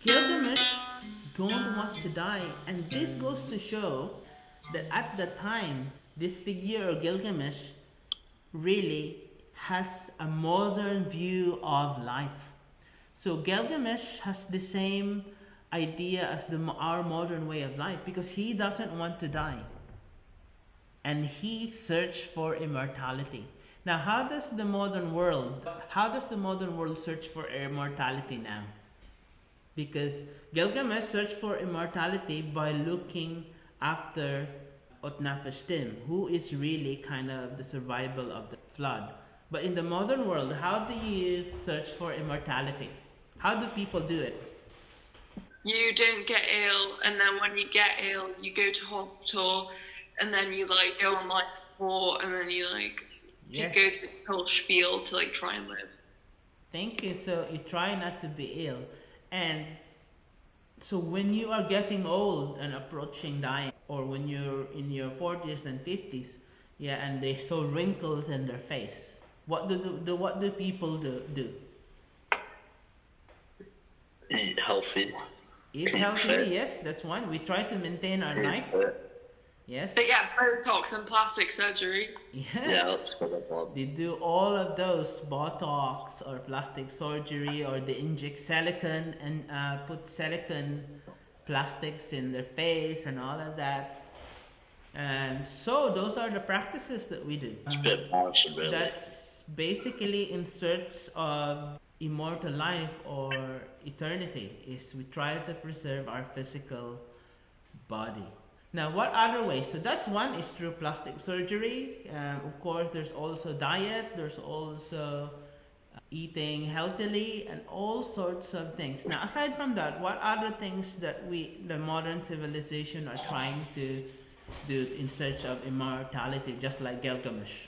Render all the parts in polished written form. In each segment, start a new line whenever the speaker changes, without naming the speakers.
Gilgamesh don't want to die, and this goes to show that at the time, this figure Gilgamesh really has a modern view of life. So Gilgamesh has the same idea as our modern way of life because he doesn't want to die, and he searched for immortality. Now, how does the modern world search for immortality now? Because Gilgamesh searched for immortality by looking after Utnapishtim, who is really kind of the survival of the flood. But in the modern world, how do you search for immortality? How do people do it?
You don't get ill, and then when you get ill, you go to hospital, and then you like go on life support, and then you like to
Yes.
go through the whole spiel to like try and live.
Thank you. So you try not to be ill. And so when you are getting old and approaching dying, or when you're in your 40s and 50s, yeah, and they show wrinkles in their face, what do people do?
Eat healthy.
Eat
Keep
healthily,
fit.
yes, that's one. We try to maintain our
Keep
life,
fit.
yes,
They get Botox and plastic surgery.
Yeah,
yes.
that's what I want.
They do all of those Botox or plastic surgery, or they inject silicone and put silicone plastics in their face and all of that. And so those are the practices that we do.
It's a bit embarrassing, really.
That's basically in search of immortal life or eternity. Is we try to preserve our physical body. Now, what other ways? So that's one is through plastic surgery. Of course, there's also diet. There's also eating healthily and all sorts of things. Now, aside from that, what other things that the modern civilization, are trying to do in search of immortality, just like Gilgamesh?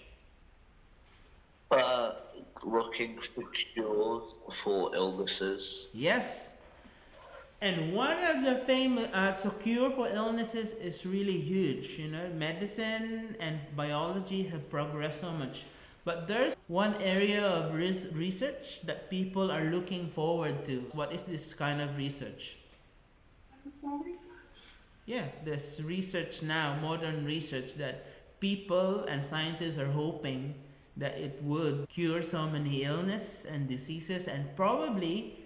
Uh, Looking for cures for illnesses.
Yes. And one of the famous, so cure for illnesses is really huge. You know, medicine and biology have progressed so much. But there's one area of research that people are looking forward to. What is this kind of research? Yeah, there's research now, modern research, that people and scientists are hoping that it would cure so many illness and diseases, and probably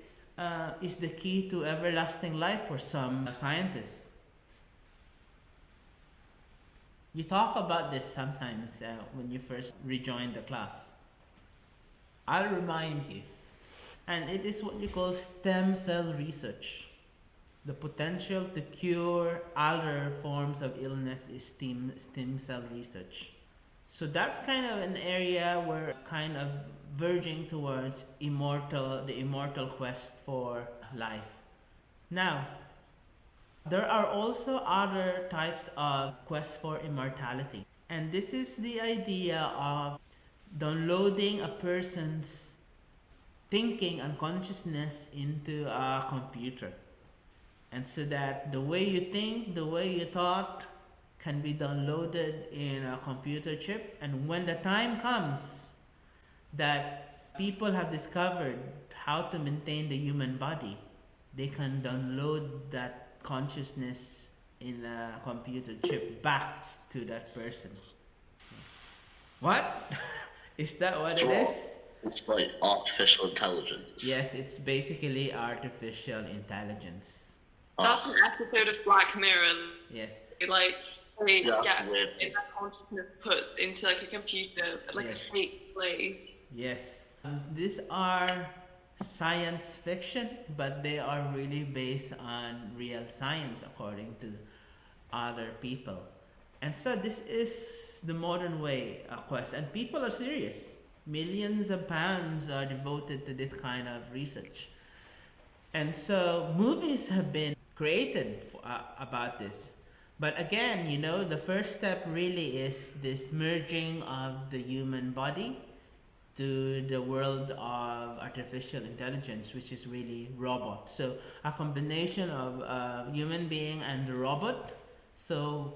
is the key to everlasting life for some scientists. You talk about this sometimes when you first rejoin the class. I'll remind you. And it is what you call stem cell research. The potential to cure other forms of illness is stem cell research. So that's kind of an area where kind of verging towards the immortal quest for life. Now, there are also other types of quest for immortality. And this is the idea of downloading a person's thinking and consciousness into a computer. And so that the way you think, the way you thought, can be downloaded in a computer chip. And when the time comes that people have discovered how to maintain the human body, they can download that consciousness in a computer chip back to that person. What? Is that what it is?
It's like artificial intelligence.
Yes, it's basically artificial intelligence.
That's an episode of Black Mirror.
Yes.
Like they
Yeah,
get
weird.
their consciousness put into like a computer, like
Yes.
a fake place.
Yes. These are science fiction, but they are really based on real science according to other people. And so this is the modern way of quest, and people are serious. Millions of pounds are devoted to this kind of research. And so movies have been created about this. But again, the first step really is this merging of the human body to the world of artificial intelligence, which is really robot. So a combination of human being and the robot. So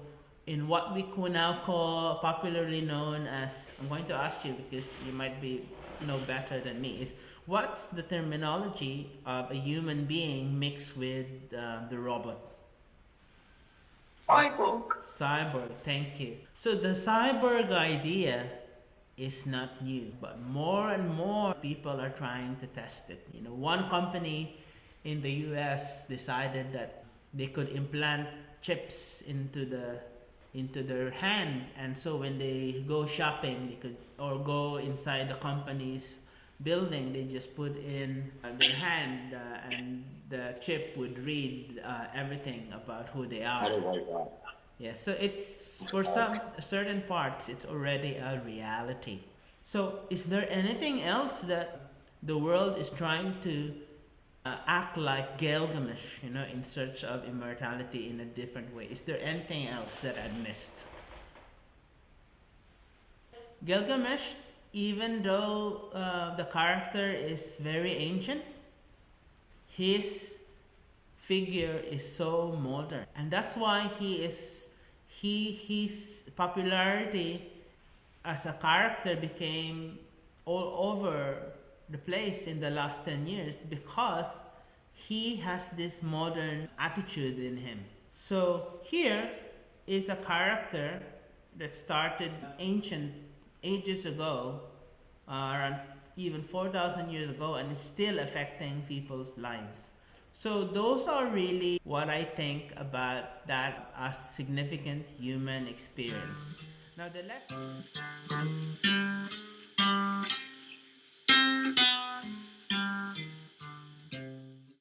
in what we could now call popularly known as, I'm going to ask you because you might be know better than me, is what's the terminology of a human being mixed with the robot?
Cyborg.
Cyborg, thank you. So the cyborg idea is not new, but more and more people are trying to test it. You know, one company in the US decided that they could implant chips into their hand, and so when they go shopping, they could, or go inside the company's building, they just put in their hand, and the chip would read everything about who they
I
are.
don't like that.
Yeah, so it's for some certain parts, it's already a reality. So, is there anything else that the world is trying to act like Gilgamesh, you know, in search of immortality in a different way? Is there anything else that I missed? Gilgamesh, even though the character is very ancient, his figure is so modern, and that's why his popularity as a character became all over the place in the last 10 years because he has this modern attitude in him. So here is a character that started ancient ages ago, around even 4,000 years ago, and is still affecting people's lives. So those are really what I think about that as significant human experience. Now the next